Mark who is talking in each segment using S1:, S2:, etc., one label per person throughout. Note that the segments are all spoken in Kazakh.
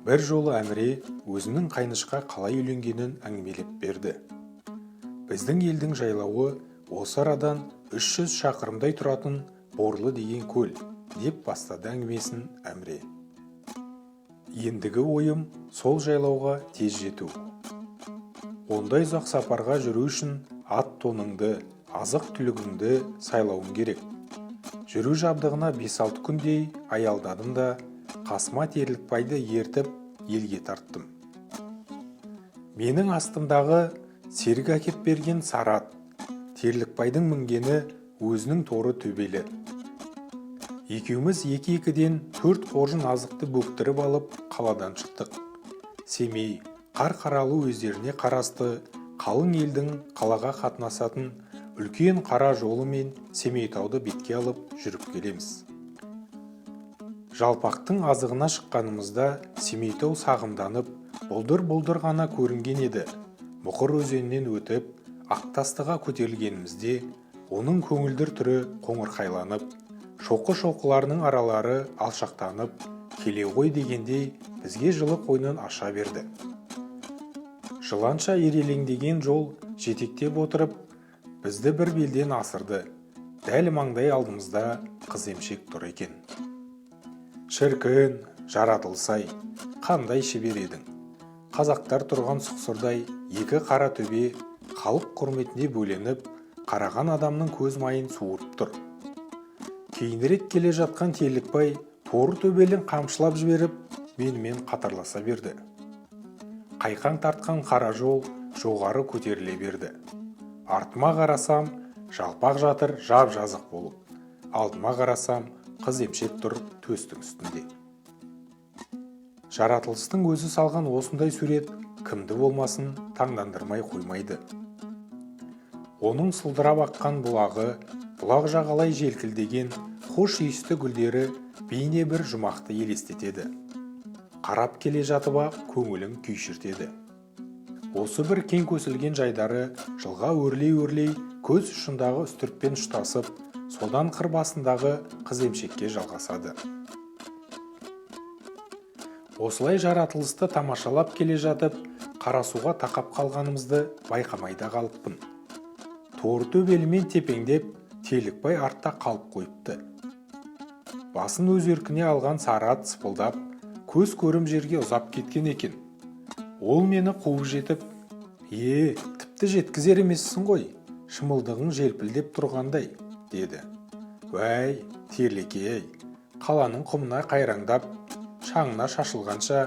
S1: Бір жолы Әміре өзінің қайнышқа қалай үйленгенін әңгімелеп берді. Біздің елдің жайлауы осы арадан 300 шақырымдай тұратын Борлы деген көл, деп бастады әңгімесін Әміре. Ендігі ойым сол жайлауға тез жету. Ондай ұзақ сапарға жүру үшін ат тоныңды, азық түлігіңді сайлауың керек. Жүру жабдығына 5-6 күндей аялдадым да, қасыма Терлікбайды ертіп елге тарттым. Менің астымдағы серік әкеп берген сары ат, Терлікбайдың мінгені өзінің торы төбелі. Екеуміз екі-екіден 4 қоржын азықты бөктіріп алып қаладан шықтық. Семей, Қарқаралы өздеріне қарасты қалың елдің қалаға қатынасатын үлкен қара жолы мен Семейтауды бетке алып жүріп келеміз. Жалпақтың азығына шыққанымызда Семейтау сағымданып, бұлдыр-бұлдыр ғана көрінген еді. Мұқыр өзенінен өтіп, Ақтастыға көтерілгенімізде, оның көңілдір түрі қоңырқайланып, шоқы-шоқыларының аралары алшақтанып, келе ғой дегендей бізге жылы қойнын аша берді. Жыланша ирелеңдеген жол жетектеп отырып, бізді бір белден асырды. Дәл маңдай алдымызда қыз-емшек тұр екен. Шіркін, жаратылсай, қандай шебер едің. Қазақтар тұрған сұқсырдай екі қара төбе халық құрметіне бөленіп, қараған адамның көз майын суырып тұр. Кейінірек келе жатқан Терлікбай торы төбелін қамшылап жіберіп, менімен қатарласа берді. Қайқаң тартқан қара жол жоғары көтеріле берді. Артыма қарасам, жалпақ жатыр жап-жазық болып. Алдыма қарасам, қыз-емшек тұр төстің үстінде. Жаратылыстың өзі салған осындай сурет кімді болмасын таңдандырмай қоймайды. Оның сылдырап аққан бұлағы, бұлақ жағалай желкілдеген хош иісті гүлдері бейне бір жұмақты елестетеді. Қарап келе жатып көңілін күйшіртеді. Осы бір кең көсілген жайдары жылға өрлей-өрлей көз ұшындағы үстіртпен ұштасып, содан қыр басындағы қыз-емшекке жалғасады. Осылай жаратылысты тамашалап келе жатып, Қарасуға тақап қалғанымызды байқамайда қалыппын. Торы төбелімен тепеңдеп, Терлікбай артта қалып қойыпты. Басын өз еркіне алған сары ат сыпылдап, көз көрім жерге ұзап кеткен екен. Ол мені қуып жетіп, тіпті жеткізер емессің ғой, шымылдығың желпілдеп тұрғандай, деді. Уәй, Терлеке-ей, қаланың құмына қайраңдап, шаңына шашылғанша,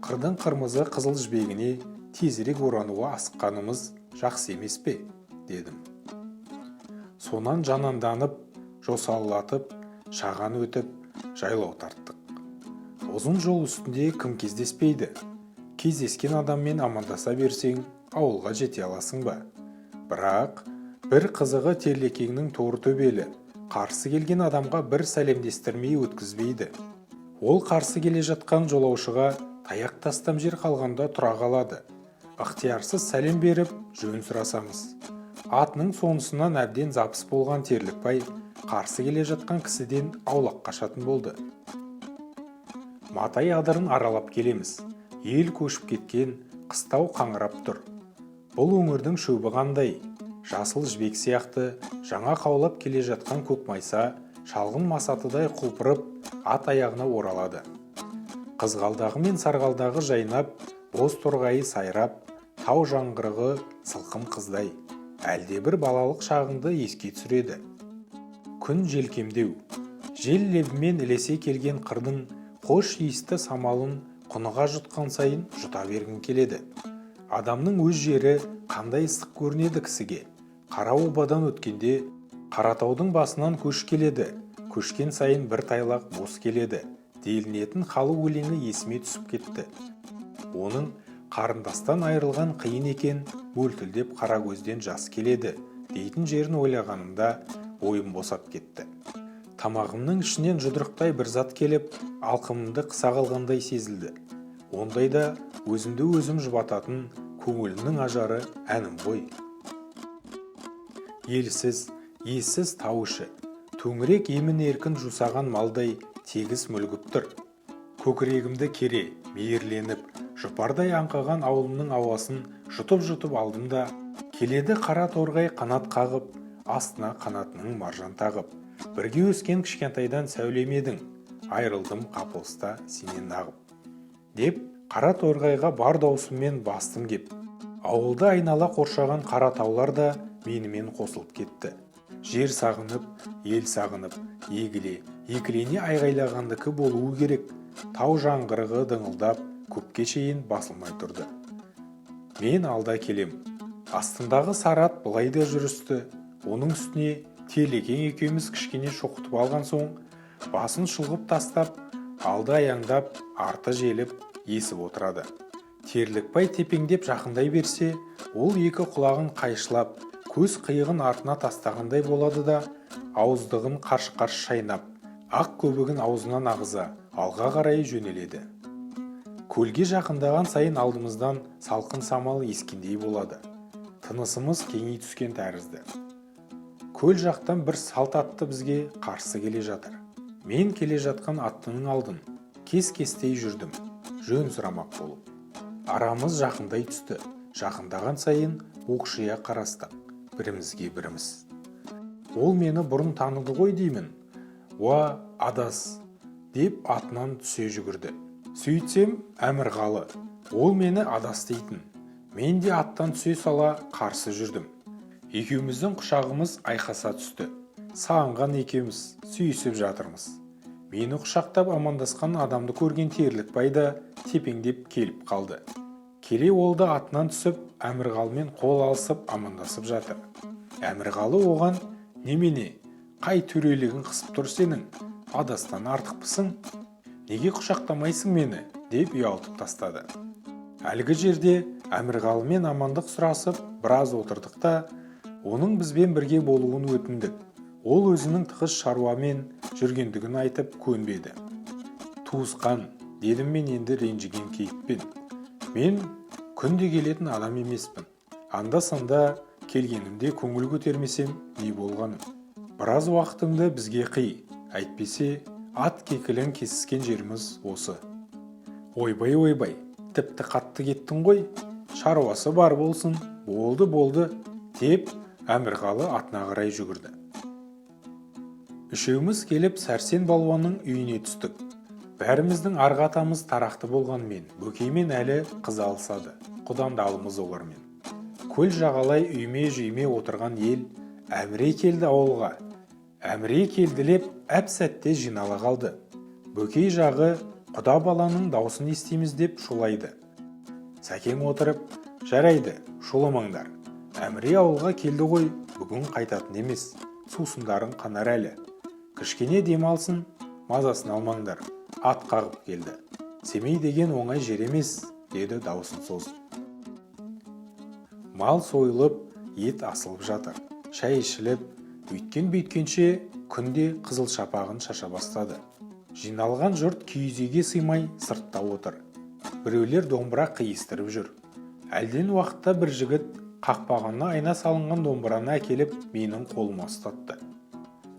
S1: қырдың қырмызы қызыл жібегіне тезірек орануға асыққанымыз жақсы емес пе, дедім. Сонан жананданып, жосалатып, шаған өтіп, жайлау тарттық. Ұзын жол үстінде кім кездеспейді? Кездескен адаммен амандаса берсең, ауылға жете аласың ба? Бірақ бір қызығы Терлекеңнің торы төбелі, қарсы келген адамға бір сәлемдестірмей өткізбейді. Ол қарсы келе жатқан жолаушыға таяқ тастам жер қалғанда тұра қалады. Ықтиярсыз сәлем беріп, жөн сұрасамыз. Атының сонысынан әбден запыс болған Терлікбай қарсы келе жатқан кісіден аулақ қашатын болды. Матай адырын аралап келеміз. Ел көшіп кеткен, қыстау қаңырап тұр. Бұл өңірдің шөбі қандай? Жасыл жібек сияқты жаңа қаулап келе жатқан көкмайса, шалғын масатыдай құлпырып, ат аяғына оралады. Қызғалдағы мен сарғалдағы жайнап, боз торғайы сайрап, тау жаңғырығы сылқым қыздай. Әлде бір балалық шағыңды еске түсіреді. Күн желкемдеу. Жел лебімен ілесе келген қырдың қош иісті самалын құныға жұтқан сайын жұта бергін келеді. Адамның өз жері қандай ыстық көрінеді кісіге. Қара обадан өткенде Қаратаудың басынан көш келеді. Көшкен сайын бір тайлақ бос келеді. Делінетін халы өлеңі есіме түсіп кетті. Оның қарындастан айырылған қиын екен, мөлтілдеп қара көзден жас келеді, дейтін жерін ойлағанымда ойым босап кетті. Тамағымның ішінен жұдырықтай бір зат келіп, алқымымды қыса қалғандай сезілді. Ондайда өзімді өзім жұбататын көңілімнің ажары әнім ғой. Елсіз, ессіз тау іші, төңірек емін еркін жусаған малдай тегіс мүлгіп тұр. көкірегімді кере, мейірленіп, жұпардай аңқыған ауылымның ауасын жұтып алдым да, келеді қара торғай қанат қағып, астына қанатының маржан тағып. Бірге өскен кішкентайдан сәулем едің, айрылдым қапылыста сенен нағып. Деп, қара торғайға бар даусыммен бастым кеп. Ауылды айнала қоршаған қара таулар да менімен қосылып кетті. Жер сағынып, ел сағынып, екілене айғайлағандікі болуы керек. Тау жаңғырығы дыңылдап, көпке шейін басылмай тұрды. Мен алда келем. Астындағы сары ат былай да жүрісті. Оның үстіне Телекең екеуміз кішкене шоқытып алған соң, басын шұлғып тастап, алды аяңдап, арты желіп, есіп отырады. Терлікбай тепеңдеп жақындай берсе, ол екі құлағын қайшылап, көз қиығын артына тастағандай болады да, ауыздығын қарш-қарш шайнап, ақ көбігін аузынан ағыза, алға қарай жөнеледі. Көлге жақындаған сайын алдымыздан салқын самал ескендей болады. Тынысымыз кеңей түскен тәрізді. Көл жақтан бір салт атты бізге қарсы келе жатыр. Мен келе жатқан аттының алдын кес-кестей жүрдім, жөн сұрамақ болып. Арамыз жақындай түсті. Жақындаған сайын оқшия қарастық, бірімізге біріміз. Ол мені бұрын таныды ғой деймін. Уа, адас, деп атынан түсе жүгірді. Сөйтсем, Әмірғалы, ол мені адас дейтін. Мен де аттан түсе сала қарсы жүрдім. Екеуміздің құшағымыз айқаса түсті. Сағынған екеуміз сүйісіп жатырмыз. Мені құшақтап амандасқан адамды көрген Терлікбай да тепеңдеп келіп қалды. Келе ол да атынан түсіп, Әмірғалымен қол алысып амандасып жатыр. Әмірғалы оған: «Немене, қай төрелігін қысып тұр сенің? Адастан артықпысың? Неге құшақтамайсың мені?» деп ұялтып тастады. Әлгі жерде Әмірғалымен амандық сұрасып, біраз отырдық та, оның бізбен бірге болуын өтіндік. Ол өзінің тығыз шаруамен жүргендігін айтып көнбеді. «Туысқан», дедім мен енді ренжіген кейіппен. «Мен күнде келетін адам емеспін. Анда-санда келгенімде көңіл көтермесем не болғаным? Біраз уақытыңды бізге қый, әйтпесе ат кекілін кесіскен жеріміз осы». «Ойбай, тіпті қатты кеттің ғой. Шаруасы бар болсын, болды», деп Әмірғалы атына қарай жүгірді. Үшеуміз келіп Сәрсен балуанның үйіне түстік. Бәріміздің арғы атамыз тарақты болғанмен, Бөкеймен әлі қыз алысады. Құдандалымыз олармен. Көл жағалай үйме-жүйме отырған ел Әміре келді ауылға. Әміре келділеп, әп-сәтте жинала қалды. Бөкей жағы құда баланың даусын естиміз деп шулайды. Сәкең отырып: «Жарайды, шуламаңдар. Әміре ауылға келді ғой, бүгін қайтатын емес. Сусындарын қанар әлі. Кішкене демалсын, мазасын алмаңдар. Ат қағып келді. Семей деген оңай жер емес», деді даусын созып. Мал сойылып, ет асылып жатыр. Шай ішіліп, бүйткенше күнде қызыл шапағын шаша бастады. Жиналған жұрт киіз үйге сыймай сыртта отыр. Біреулер домбыра қиыстырып жүр. Әлден уақытта бір жігіт қақпағына айна салынған домбыраны әкеліп менің қолыма ұстатты.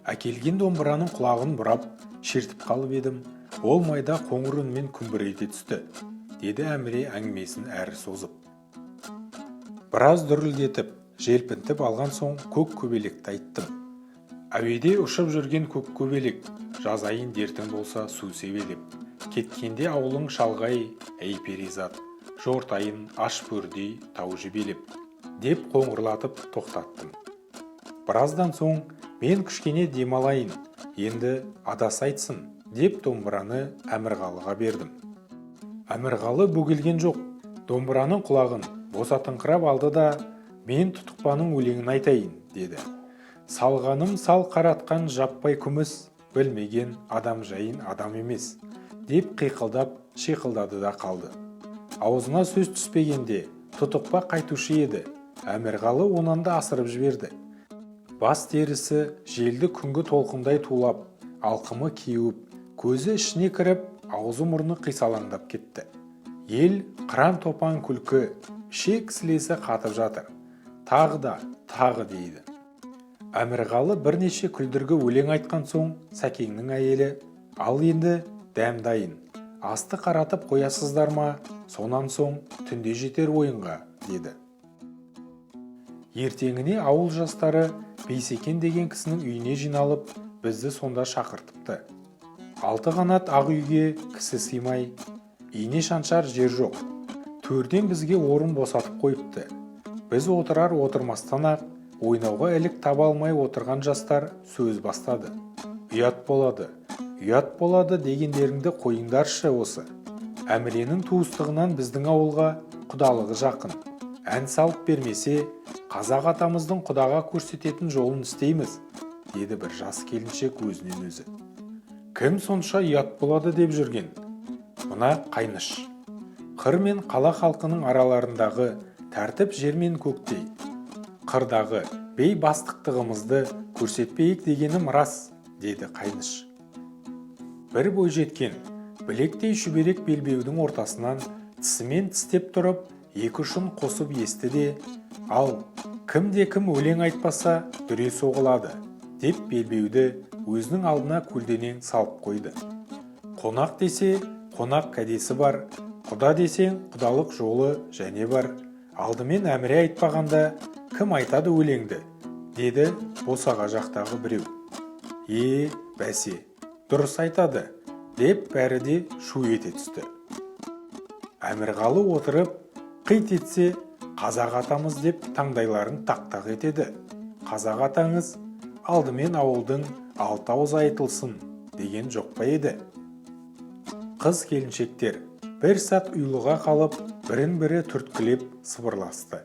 S1: Әкелген домбыраның құлағын бұрап шертіп қалып едім. Ол майда қоңыр үнмен күмбірете түсті, деді Әміре әңгімесін әрі созып. Біраз дүрілдетіп, желпінтіп алған соң көк көбелекті айттым. «Әуеде ұшып жүрген көк көбелек, жазайын дертің болса су себелеп. Кеткенде ауылың шалғай, әй перизат, жортайын аш бөрдей тау жебелеп», деп қоңырлатып тоқтаттым. Біраздан соң мен кішкене демалайын, енді адас айтсын, деп домбыраны Әмірғалыға бердім. Әмірғалы бөгелген жоқ, домбыраның құлағын босатыңқырап алды да: «Мен тұтықпаның өлеңін айтайын», деді. «Салғаным сал қаратқан жаппай күміс, білмеген адам жайын адам емес», деп қиқылдап шиқылдады да қалды. Аузына сөз түспегенде тұтықпа қайтушы еді. Әмірғалы онан да асырып жіберді. Бас терісі желді күнгі толқындай тулап, алқымы кеуіп, көзі ішіне кіріп, аузы мұрны қисалаңдап кетті. Ел қыран топан күлкі, ішек сілесі қатып жатыр. Тағы дейді. Әмірғалы бірнеше күлдіргі өлең айтқан соң, Сәкеңнің әйелі: «Ал енді дәм дайын. асты қаратып қоясыздар ма, сонан соң түнде жетер ойынға, деді. Ертеңіне ауыл жастары Бейсекен деген кісінің үйіне жиналып, бізді сонда шақыртыпты. 6 қанат ақ үйге кісі сыймай, ине шаншар жер жоқ. Төрден бізге орын босатып қойыпты. Біз отырар-отырмастан-ақ ойнауға ілік таба алмай отырған жастар сөз бастады. Ұят болады дегендеріңді қойыңдаршы осы. Әміренің туыстығынан біздің ауылға құдалығы жақын. Ән салып бермесе, қазақ атамыздың құдаға көрсететін жолын істейміз, деді бір жас келіншек өзінен өзі. Кім сонша ұят болады деп жүрген? Мына Қайныш. Қыр мен қала халқының араларындағы тәртіп жер мен көктей. Қырдағы бей бастықтығымызды көрсетпейік дегенім рас, деді Қайныш. Бір бойжеткен білектей шүберек белбеудің ортасынан тісімен тістеп тұрып, екі ұшын қосып есті де, ал кім өлең айтпаса дүре соғылады, деп белбеуді өзінің алдына көлденең салып қойды. Қонақ десе қонақ кәдесі бар, құда десең құдалық жолы және бар. Алдымен әміре айтпағанда кім айтады өлеңді, деді босаға жақтағы біреу. Бәсе, дұрыс айтады, деп бәрі де шу ете түсті. Әмірғалы отырып, қит етсе, қазақ атамыз деп таңдайларын тақ-тақ етеді. Қазақ атаңыз алдымен ауылдың 6 ауыз айтылсын деген жоқ па еді? Қыз келіншектер бір сәт ұйлыға қалып, бірін-бірі түрткілеп сыбырласты.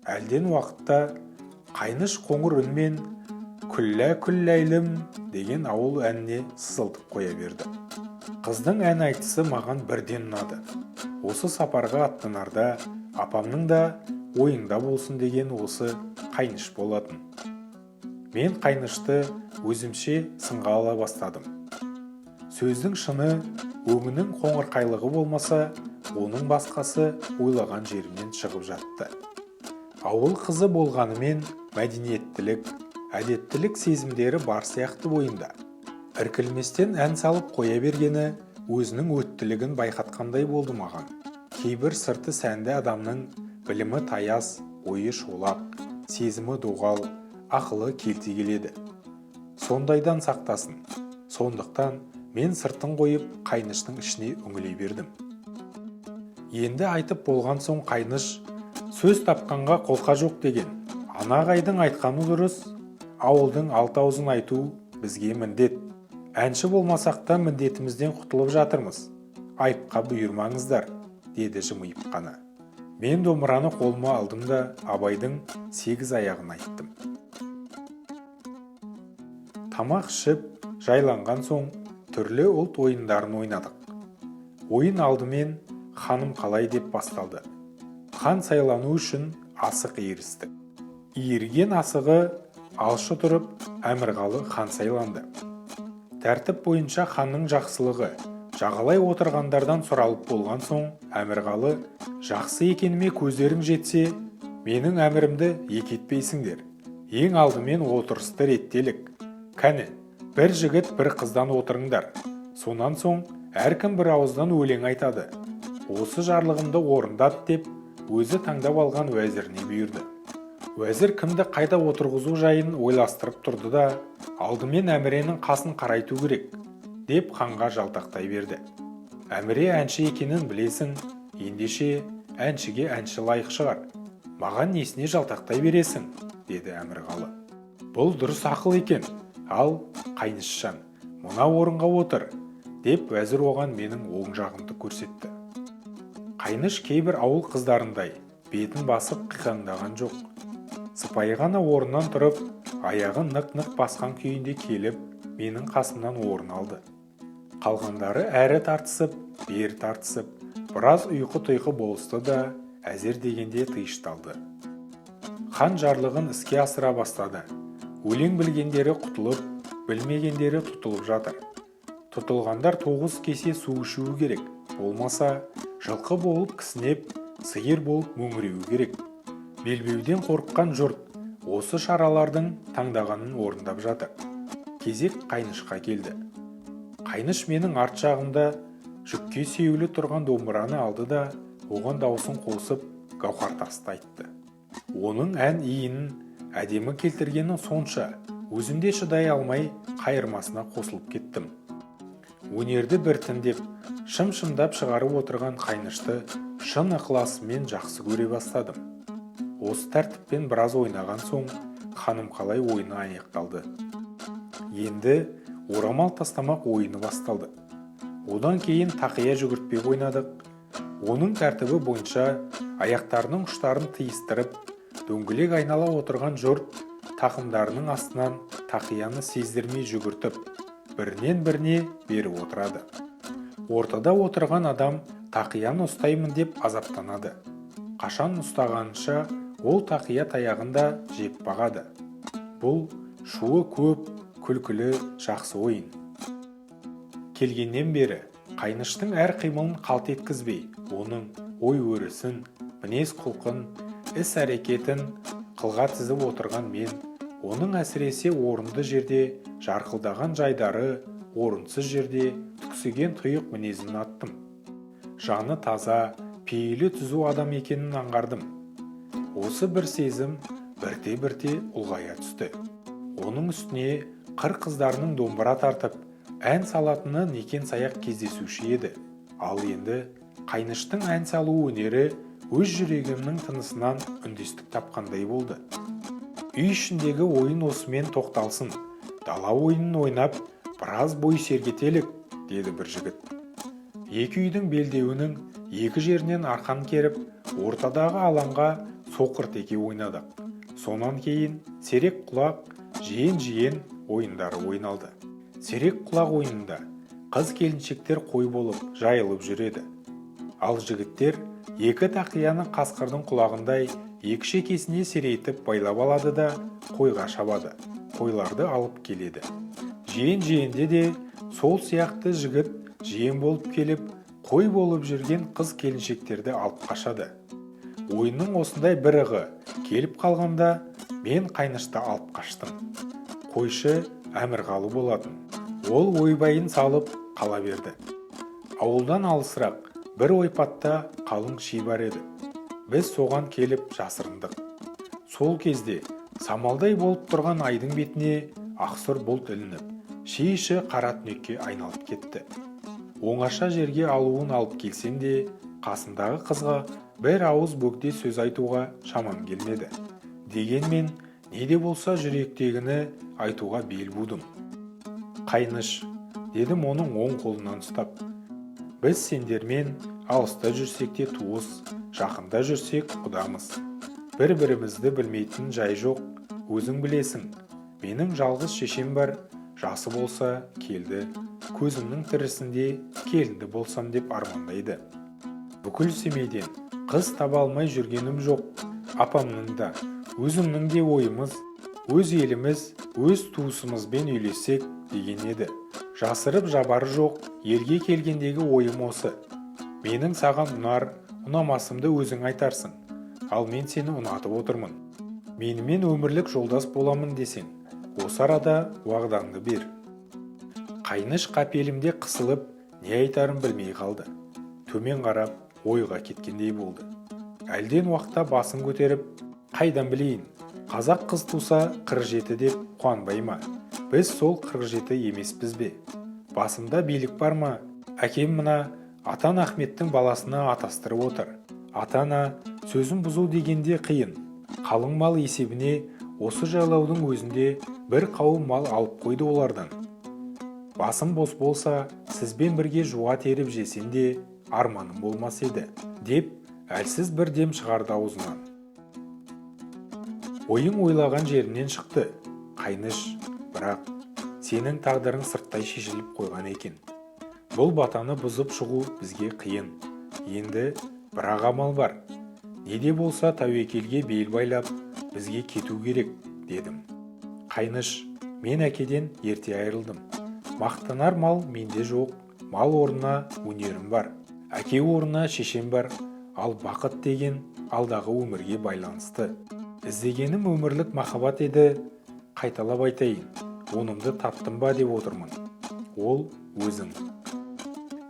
S1: Әлден уақытта Қайныш қоңыр үнмен «Күллә-күлләйлім» деген ауыл әніне сызылтып қоя берді. Қыздың ән айтысы маған бірден ұнады. Осы сапарға аттанарда апамның да ойыңда болсын деген осы Қайныш болатын. Мен Қайнышты өзімше сынға ала бастадым. Сөздің шыны, өңінің қоңырқайлығы болмаса, оның басқасы ойлаған жерінен шығып жатты. Ауыл қызы болғанымен мәдениеттілік, әдеттілік сезімдері бар сияқты бойында. Іркілместен ән салып қоя бергені өзінің өттілігін байқатқандай болды маған. Кейбір сырты сәнді адамның білімі таяз, ойы шолақ, сезімі доғал, ақылы келте келеді. Сондайдан сақтасын. Сондықтан мен сыртын қойып Қайныштың ішіне үңілей бердім. Енді айтып болған соң Қайныш сөз тапқанға қолқа жоқ деген. Анағайдың айтқаны дұрыс, ауылдың 6 аузын айту бізге міндет. Әнші болмасақ та міндетімізден құтылып жатырмыз. Айыпқа бұйырмаңыздар, деді жымиып қана. Мен домбыраны қолыма алдым да Абайдың 8 аяғын айттым. Тамақ ішіп, жайланған соң түрлі ұлт ойындарын ойнадық. Ойын алдымен ханым қалай деп басталды. Хан сайлану үшін асық иірістік. Иірген асығы алшы тұрып, Әмірғалы хан сайланды. Тәртіп бойынша ханның жақсылығы жағалай отырғандардан сұралып болған соң, Әмірғалы жақсы екеніме көздерің жетсе, менің әмірімді екетпейсіңдер. Ең алдымен отырысты реттелік. Кәне, бір жігіт бір қыздан отырыңдар. Сонан соң әркім бір ауыздан өлең айтады. Осы жарлығымды орындат деп өзі таңдап алған уәзіріне бұйырды. Уәзір кімді қайда отырғызу жайын ойластырып тұрды да, алдымен әміренің қасын қарайту керек, деп ханға жалтақтай берді. Әміре әнші екенін білесің, ендеше әншіге әнші лайық шығар. Маған несіне жалтақтай бересің, деді Әмірғалы. Бұл дұрыс ақыл екен, ал Қайнышжан, мына орынға отыр, деп уәзір оған менің оң жағымды көрсетті. Қайныш кейбір ауыл қыздарындай бетін басып қиқаңдаған жоқ. Сыпайы ғана орнынан тұрып, аяғын нық-нық басқан күйінде келіп, менің қасымнан орын алды. Қалғандары әрі тартысып, бері тартысып, біраз ұйқы-тұйқы болысты да, әзер дегенде тыйышталды. Хан жарлығын іске асыра бастады. Өлең білгендері құтылып, білмегендері тұтылып жатыр. Тұтылғандар 9 кесе су ішуі керек, болмаса жылқы болып кісінеп, сиыр болып мөңіреуі керек. Белбеуден қорыққан жұрт осы шаралардың таңдағанын орындап жатыр. Кезек Қайнышқа келді. Қайныш менің арт жағымда жүкке сүйеулі тұрған домбыраны алды да оған даусын қосып гауһартасты айтты. Оның ән иінін әдемі келтіргені сонша, өзімде шыдай алмай қайырмасына қосылып кеттім. Өнерді біртіндеп, шым-шымдап шығарып отырған Қайнышты шын ықыласымен жақсы көре бастадым. Осы тәртіппен біраз ойнаған соң, ханым қалай ойыны аяқталды. Енді орамал тастамақ ойыны басталды. Одан кейін тақия жүгіртпек ойнадық. Оның тәртібі бойынша аяқтарының ұштарын тиістіріп, дөңгелек айнала отырған жұрт тақымдарының астынан тақияны сездірмей жүгіртіп, бірінен біріне беріп отырады. Ортада отырған адам тақияны ұстаймын деп азаптанады. Қашан ұстағанша ол тақия таяғында жеп бағады. Бұл шуы көп, күлкілі, жақсы ойын. Келгеннен бері Қайныштың әр қимылын қалт еткізбей, оның ой-өрісін, мінез-құлқын, іс-әрекетін қылға тізіп отырған мен, оның әсіресе орынды жерде жарқылдаған жайдары, орынсыз жерде түксіген тұйық мінезін аттым. Жаны таза, пейілі түзу адам екенін аңғардым. Осы бір сезім бірте-бірте ұлғая түсті. Оның үстіне қыр қыздарының домбыра тартып, ән салатыны некен-саяқ кездесуші еді. Ал енді Қайныштың ән салу өнері өз жүрегімнің тынысынан үндестік тапқандай болды. Үй ішіндегі ойын осымен тоқталсын, дала ойынын ойнап, біраз бой сергетелік, деді бір жігіт. Екі үйдің белдеуінің екі жерінен арқан керіп, ортадағы алаңға соқыр теке ойнадық. Сонан кейін серек құлақ, жиен-жиен ойындары ойналды. Серек құлақ ойынында қыз-келіншектер қой болып жайылып жүреді. Ал жігіттер екі тақияны қасқырдың құлағындай екі шекесіне серейтіп байлап алады да қойға шабады. Қойларды алып келеді. Жиен-жиенде де сол сияқты жігіт жиен болып келіп, қой болып жүрген қыз-келіншектерді алып қашады. Ойынның осындай бір ығы келіп қалғанда мен Қайнышты алып қаштым. Қойшы Әмірғалы болатын. Ол ойбайын салып қала берді. Ауылдан алысырақ бір ойпатта қалың ши бар еді. Біз соған келіп жасырындық. Сол кезде самалдай болып тұрған айдың бетіне ақсұр бұлт ілініп, ши іші қара түнекке айналып кетті. Оңаша жерге алуын алып келсем де, қасындағы қызға бір ауыз бөгде сөз айтуға шамам келмеді. Дегенмен, не де болса жүректегіні айтуға бел будым. Қайныш, дедім оның оң қолынан ұстап. Біз сендермен алыста жүрсек те туыс, жақында жүрсек құдамыз. Бір-бірімізді білмейтін жай жоқ, өзің білесің. Менің жалғыз шешем бар, жасы болса келді, көзімнің тірісінде келінді болсам деп армандайды. Бүкіл семейден қыз таба алмай жүргенім жоқ. Апамның да, өзімнің де ойымыз, өз еліміз, өз туысымызбен үйлесек деген еді. Жасырып жабары жоқ, елге келгендегі ойым осы. Менің саған ұнар, ұнамасымды өзің айтарсың. Ал мен сені ұнатып отырмын. Менімен өмірлік жолдас боламын десең, осы арада уағдаңды бер. Қайныш қапелімде қысылып, не айтарын білмей қалды. Төмен қарап, ойға кеткендей болды. Әлден уақытта басын көтеріп, қайдан білейін, қазақ қыз туса 47 деп қуанбай ма? Біз сол 47 емеспіз бе? Басымда билік бар ма? Әкем мына Атан Ахметтің баласына атастырып отыр. Атана сөзін бұзу дегенде қиын. Қалың мал есебіне осы жайлаудың өзінде бір қауым мал алып қойды олардан. Басым бос болса, сізбен бірге жуа теріп жесем де арманым болмас еді, деп әлсіз бір дем шығарды аузынан. Ойың ойлаған жерінен шықты, Қайныш, бірақ сенің тағдырың сырттай шешіліп қойған екен. Бұл батаны бұзып шығу бізге қиын. Енді бірақ амал бар. Не де болса тәуекелге бел байлап, бізге кету керек, дедім. Қайныш, мен әкеден ерте айырылдым. Мақтанар мал менде жоқ, мал орнына өнерім бар. Әке орнына шешем бар, ал бақыт деген алдағы өмірге байланысты. Іздегенім өмірлік махаббат еді, қайталап айтайын, онымды таптым ба деп отырмын. Ол өзің.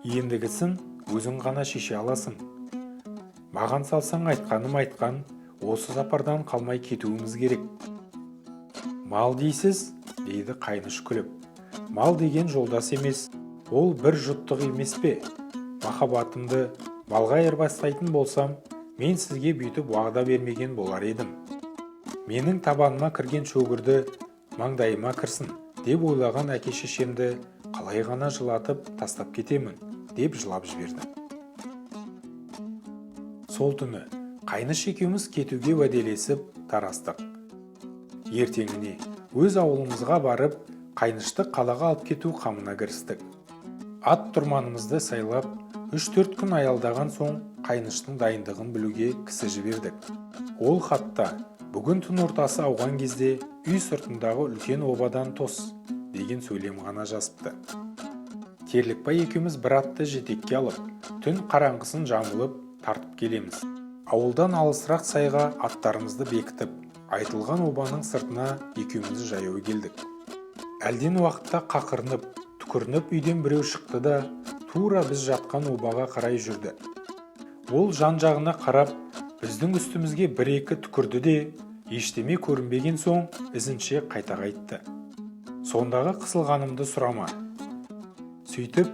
S1: ендігісін өзің ғана шеше аласың. Маған салсаң айтқаным айтқан, осы сапардан қалмай кетуіміз керек. Мал дейсіз, дейді Қайныш күліп. Мал деген жолдас емес, ол бір жұттық емес пе? Махаббатымды малға айырбастайтын болсам, мен сізге бүйтіп уағда бермеген болар едім. Менің табаныма кірген шөгірді маңдайыма кірсін деп ойлаған әке-шешемді қалай ғана жылатып тастап кетемін деп жылап жіберді. Сол түні Қайныш екеуміз кетуге уәделесіп тарастық. Ертеңіне өз ауылымызға барып, Қайнышты қалаға алып кету қамына кірістік. Ат тұрманымызды сайлап, 3-4 күн аялдаған соң Қайныштың дайындығын білуге кісі жібердік. Ол хатта бүгін түн ортасы ауған кезде үй сыртындағы үлкен обадан тос деген сөйлем ғана жазыпты. Терлікбай екеуміз бір атты жетекке алып, түн қараңғысын жамылып тартып келеміз. Ауылдан алысырақ сайға аттарымызды бекітіп, айтылған обаның сыртына екеуміз жаяу келдік. Әлден уақытта қақырынып, түкірініп үйден біреу шықты да, тура біз жатқан обаға қарай жүрді. Ол жан-жағына қарап, біздің үстімізге бір-екі түкірді де, ештеме көрінбеген соң ізінше қайта қайтты. Сондағы қысылғанымды сұрама. Сөйтіп,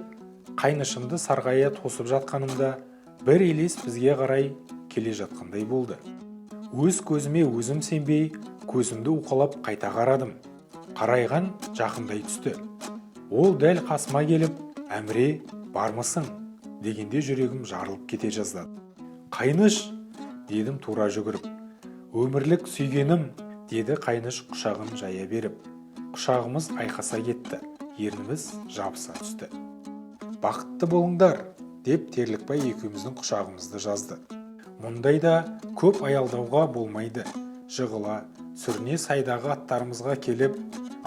S1: Қайнышымды сарғая тосып жатқанымда, бір елес бізге қарай келе жатқандай болды. Өз көзіме өзім сенбей, көзімді уқалап қайта қарадым. Қарайған жақындай түсті. Ол дәл қасыма келіп, «Әміре, бармысың?» дегенде жүрегім жарылып кете жаздады. «Қайныш!» дедім тура жүгіріп. «Өмірлік сүйгенім!» деді Қайныш құшағын жая беріп. Құшағымыз айқаса кетті, ерніміз жабыса түсті. «Бақытты болыңдар!» деп Терлікбай екеуміздің құшағымызды жазды. Мұндайда көп аялдауға болмайды. Жығыла, сүріне сайдағы аттарымызға келіп,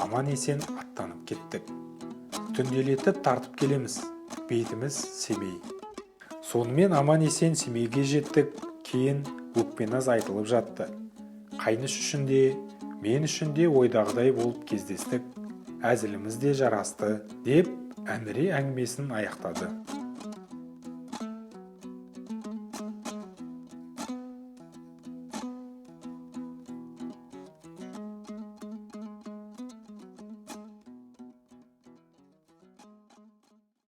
S1: аман есен аттанып кеттік. Түнделетіп тартып келеміз, бетіміз Семей. Сонымен аман есен Семейге жеттік, кейін өкпе-наз айтылып жатты. Қайныш үшін де, мен үшін де ойдағыдай болып кездестік, әзіліміз де жарасты деп Әміре әңгімесін аяқтады.